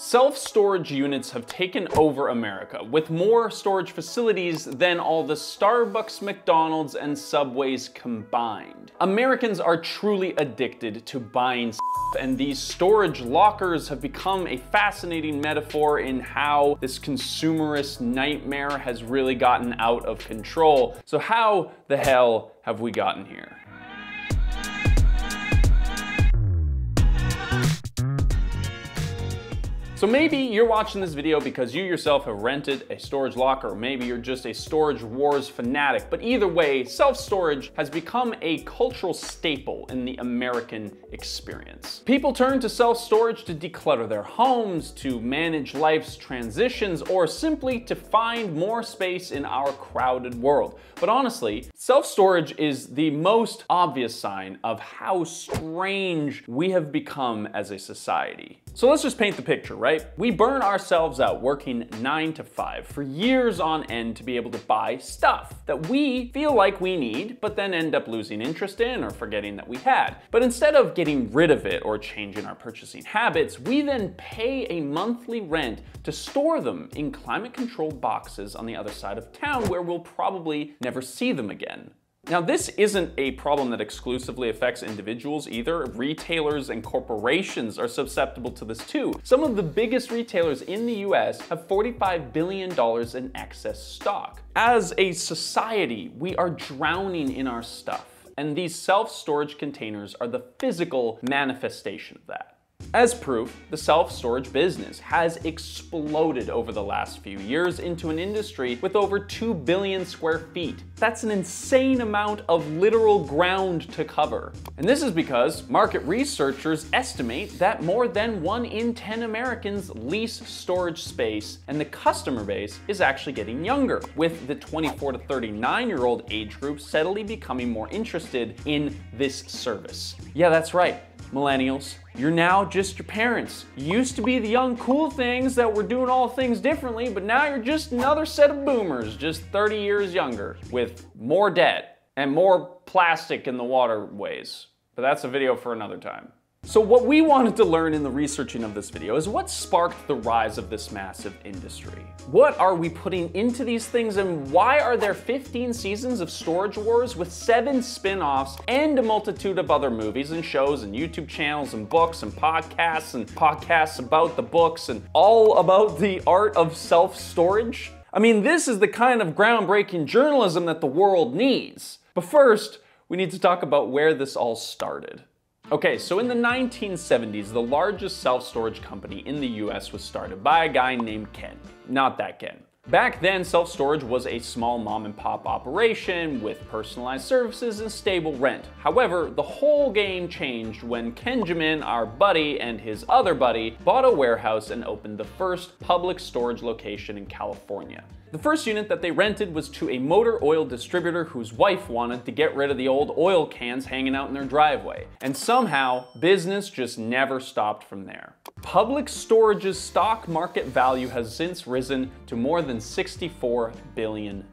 Self-storage units have taken over America, with more storage facilities than all the Starbucks, McDonald's, and Subways combined. Americans are truly addicted to buying stuff, and these storage lockers have become a fascinating metaphor in how this consumerist nightmare has really gotten out of control. So how the hell have we gotten here? So maybe you're watching this video because you yourself have rented a storage locker, or maybe you're just a Storage Wars fanatic, but either way, self-storage has become a cultural staple in the American experience. People turn to self-storage to declutter their homes, to manage life's transitions, or simply to find more space in our crowded world. But honestly, self-storage is the most obvious sign of how strange we have become as a society. So let's just paint the picture, right? We burn ourselves out working 9 to 5 for years on end to be able to buy stuff that we feel like we need, but then end up losing interest in or forgetting that we had. But instead of getting rid of it or changing our purchasing habits, we then pay a monthly rent to store them in climate-controlled boxes on the other side of town where we'll probably never see them again. Now, this isn't a problem that exclusively affects individuals either. Retailers and corporations are susceptible to this too. Some of the biggest retailers in the US have $45 billion in excess stock. As a society, we are drowning in our stuff, and these self-storage containers are the physical manifestation of that. As proof, the self-storage business has exploded over the last few years into an industry with over 2 billion square feet. That's an insane amount of literal ground to cover. And this is because market researchers estimate that more than 1 in 10 Americans lease storage space, and the customer base is actually getting younger, with the 24 to 39-year-old age group steadily becoming more interested in this service. Yeah, that's right. Millennials, you're now just your parents. You used to be the young cool things that were doing all things differently, but now you're just another set of boomers, just 30 years younger, with more debt and more plastic in the waterways. But that's a video for another time. So what we wanted to learn in the researching of this video is what sparked the rise of this massive industry. What are we putting into these things, and why are there 15 seasons of Storage Wars with 7 spin-offs and a multitude of other movies and shows and YouTube channels and books and podcasts about the books and all about the art of self-storage? I mean, this is the kind of groundbreaking journalism that the world needs. But first, we need to talk about where this all started. Okay, so in the 1970s, the largest self-storage company in the US was started by a guy named Ken. Not that Ken. Back then, self-storage was a small mom-and-pop operation with personalized services and stable rent. However, the whole game changed when Kenjamin, our buddy, and his other buddy bought a warehouse and opened the first public storage location in California. The first unit that they rented was to a motor oil distributor whose wife wanted to get rid of the old oil cans hanging out in their driveway. And somehow, business just never stopped from there. Public Storage's stock market value has since risen to more than $64 billion.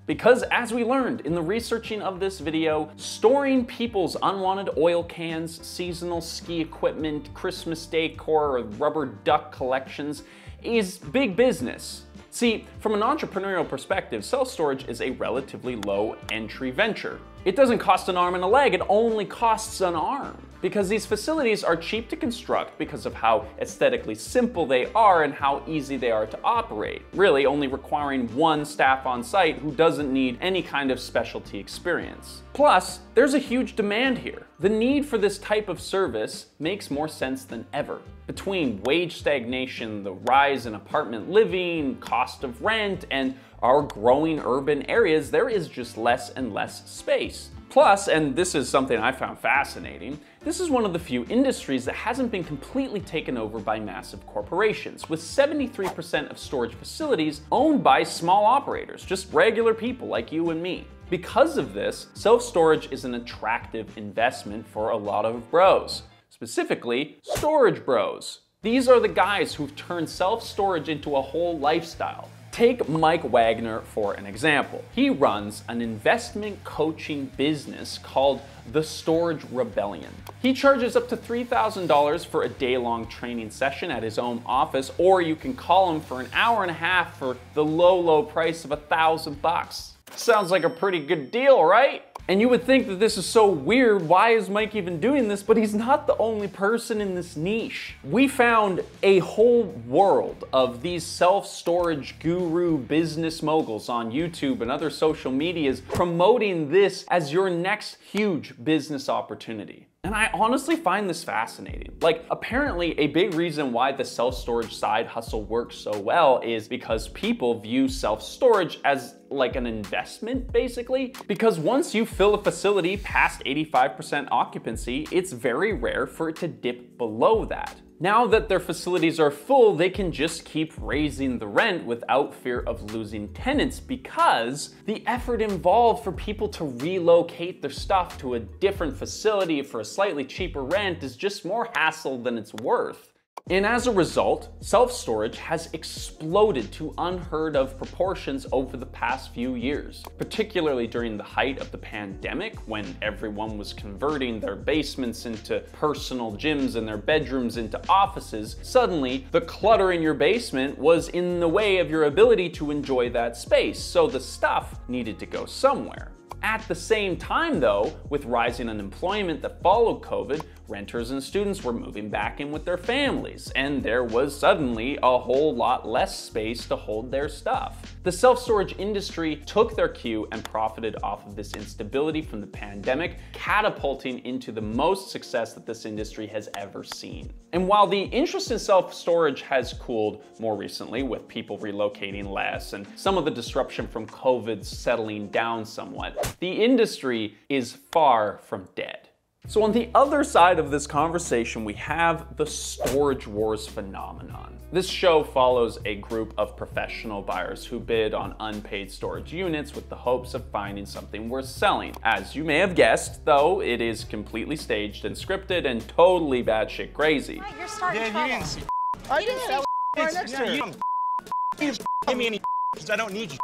Because as we learned in the researching of this video, storing people's unwanted oil cans, seasonal ski equipment, Christmas decor, or rubber duck collections is big business. See, from an entrepreneurial perspective, self-storage is a relatively low entry venture. It doesn't cost an arm and a leg, it only costs an arm. Because these facilities are cheap to construct because of how aesthetically simple they are and how easy they are to operate, really only requiring 1 staff on site who doesn't need any kind of specialty experience. Plus, there's a huge demand here. The need for this type of service makes more sense than ever. Between wage stagnation, the rise in apartment living, cost of rent, and our growing urban areas, there is just less and less space. Plus, and this is something I found fascinating, this is one of the few industries that hasn't been completely taken over by massive corporations, with 73% of storage facilities owned by small operators, just regular people like you and me. Because of this, self-storage is an attractive investment for a lot of bros, specifically storage bros. These are the guys who've turned self-storage into a whole lifestyle. Take Mike Wagner for an example. He runs an investment coaching business called The Storage Rebellion. He charges up to $3,000 for a day-long training session at his own office, or you can call him for an hour and a half for the low price of $1,000. Sounds like a pretty good deal, right? And you would think that this is so weird, why is Mike even doing this? But he's not the only person in this niche. We found a whole world of these self-storage guru business moguls on YouTube and other social medias promoting this as your next huge business opportunity. And I honestly find this fascinating. Like, apparently a big reason why the self-storage side hustle works so well is because people view self-storage as like an investment, basically. Because once you fill a facility past 85% occupancy, it's very rare for it to dip below that. Now that their facilities are full, they can just keep raising the rent without fear of losing tenants, because the effort involved for people to relocate their stuff to a different facility for a slightly cheaper rent is just more hassle than it's worth. And as a result, self-storage has exploded to unheard of proportions over the past few years, particularly during the height of the pandemic, when everyone was converting their basements into personal gyms and their bedrooms into offices. Suddenly, the clutter in your basement was in the way of your ability to enjoy that space, so the stuff needed to go somewhere. At the same time though, with rising unemployment that followed COVID, renters and students were moving back in with their families, and there was suddenly a whole lot less space to hold their stuff. The self-storage industry took their cue and profited off of this instability from the pandemic, catapulting into the most success that this industry has ever seen. And while the interest in self-storage has cooled more recently, with people relocating less and some of the disruption from COVID settling down somewhat, the industry is far from dead. So on the other side of this conversation, we have the storage wars phenomenon. This show follows a group of professional buyers who bid on unpaid storage units with the hopes of finding something worth selling. As you may have guessed, though, it is completely staged and scripted and totally batshit crazy. Right, you're starting trouble. You didn't see I didn't sell it next to you. Don't give me any because I don't need you.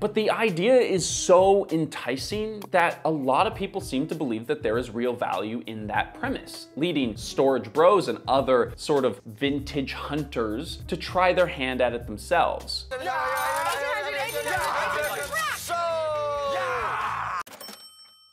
But the idea is so enticing that a lot of people seem to believe that there is real value in that premise, leading storage bros and other sort of vintage hunters to try their hand at it themselves.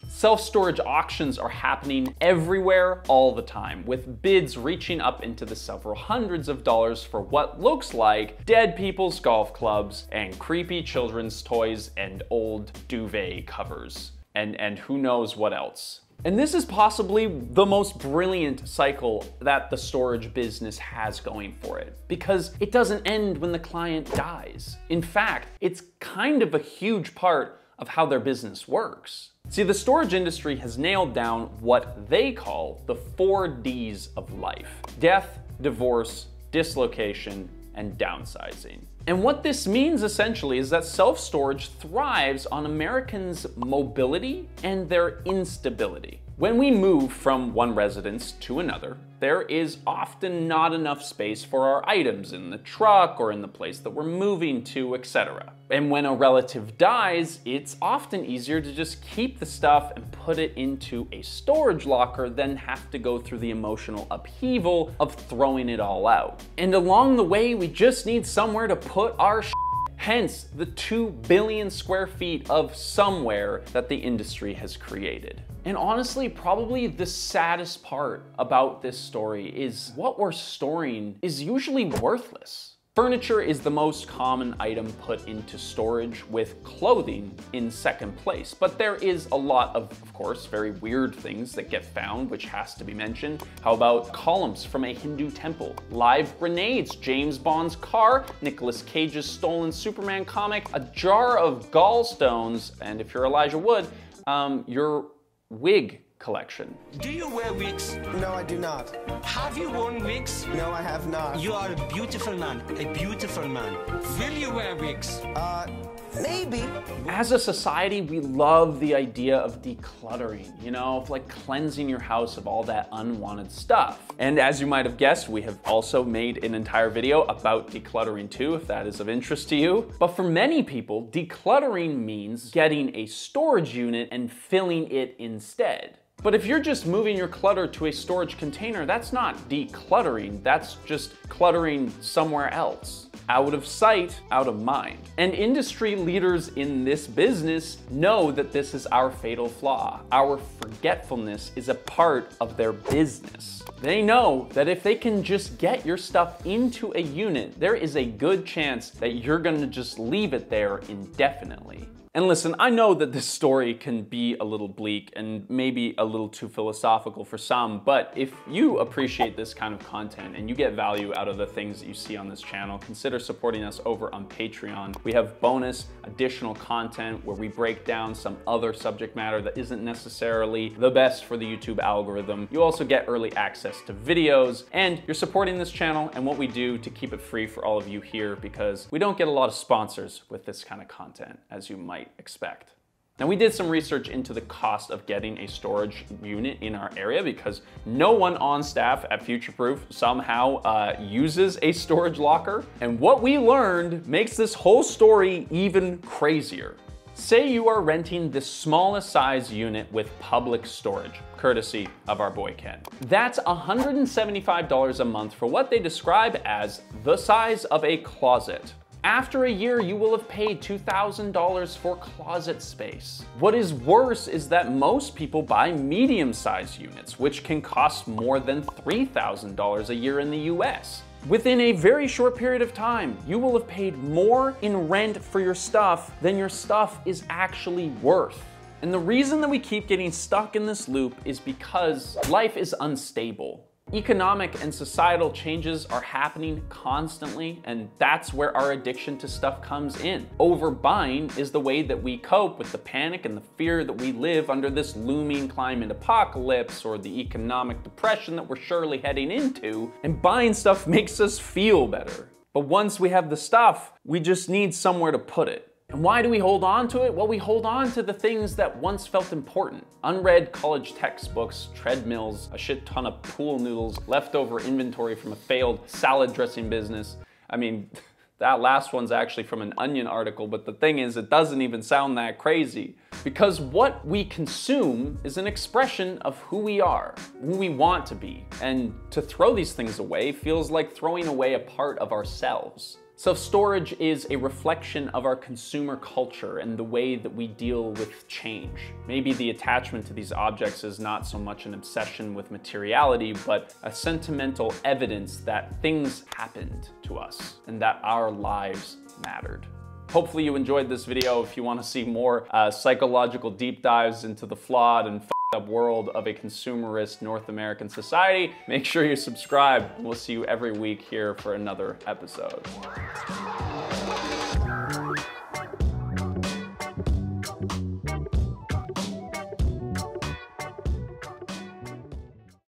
Self-storage auctions are happening everywhere all the time, with bids reaching up into the several hundreds of dollars for what looks like dead people's golf clubs and creepy children's toys and old duvet covers, and who knows what else. And this is possibly the most brilliant cycle that the storage business has going for it, because it doesn't end when the client dies. In fact, it's kind of a huge part of how their business works. See, the storage industry has nailed down what they call the 4 Ds of life: death, divorce, dislocation, and downsizing. And what this means essentially is that self-storage thrives on Americans' mobility and their instability. When we move from one residence to another, there is often not enough space for our items in the truck or in the place that we're moving to, etc. And when a relative dies, it's often easier to just keep the stuff and put it into a storage locker than have to go through the emotional upheaval of throwing it all out. And along the way, we just need somewhere to put our shit. Hence the 2 billion square feet of somewhere that the industry has created. And honestly, probably the saddest part about this story is what we're storing is usually worthless. Furniture is the most common item put into storage, with clothing in second place. But there is a lot of course, very weird things that get found, which has to be mentioned. How about columns from a Hindu temple, live grenades, James Bond's car, Nicolas Cage's stolen Superman comic, a jar of gallstones, and if you're Elijah Wood, your wig collection. Do you wear wigs? No, I do not. Have you worn wigs? No, I have not. You are a beautiful man. A beautiful man. Will you wear wigs? Maybe. As a society, we love the idea of decluttering, you know, of like cleansing your house of all that unwanted stuff. And as you might have guessed, we have also made an entire video about decluttering too, if that is of interest to you. But for many people, decluttering means getting a storage unit and filling it instead. But if you're just moving your clutter to a storage container, that's not decluttering, that's just cluttering somewhere else. Out of sight, out of mind. And industry leaders in this business know that this is our fatal flaw. Our forgetfulness is a part of their business. They know that if they can just get your stuff into a unit, there is a good chance that you're gonna just leave it there indefinitely. And listen, I know that this story can be a little bleak and maybe a little too philosophical for some, but if you appreciate this kind of content and you get value out of the things that you see on this channel, consider supporting us over on Patreon. We have bonus additional content where we break down some other subject matter that isn't necessarily the best for the YouTube algorithm. You also get early access to videos, and you're supporting this channel and what we do to keep it free for all of you here, because we don't get a lot of sponsors with this kind of content, as you might expect. Now, we did some research into the cost of getting a storage unit in our area because no one on staff at Future Proof somehow uses a storage locker. And what we learned makes this whole story even crazier. Say you are renting the smallest size unit with public storage, courtesy of our boy Ken. That's $175 a month for what they describe as the size of a closet. After a year, you will have paid $2,000 for closet space. What is worse is that most people buy medium-sized units, which can cost more than $3,000 a year in the US. Within a very short period of time, you will have paid more in rent for your stuff than your stuff is actually worth. And the reason that we keep getting stuck in this loop is because life is unstable. Economic and societal changes are happening constantly, and that's where our addiction to stuff comes in. Overbuying is the way that we cope with the panic and the fear that we live under this looming climate apocalypse or the economic depression that we're surely heading into, and buying stuff makes us feel better. But once we have the stuff, we just need somewhere to put it. And why do we hold on to it? Well, we hold on to the things that once felt important. Unread college textbooks, treadmills, a shit ton of pool noodles, leftover inventory from a failed salad dressing business. I mean, that last one's actually from an Onion article, but the thing is, it doesn't even sound that crazy. Because what we consume is an expression of who we are, who we want to be. And to throw these things away feels like throwing away a part of ourselves. Self-storage is a reflection of our consumer culture and the way that we deal with change. Maybe the attachment to these objects is not so much an obsession with materiality, but a sentimental evidence that things happened to us and that our lives mattered. Hopefully you enjoyed this video. If you want to see more psychological deep dives into the flawed and up world of a consumerist North American society, make sure you subscribe. We'll see you every week here for another episode.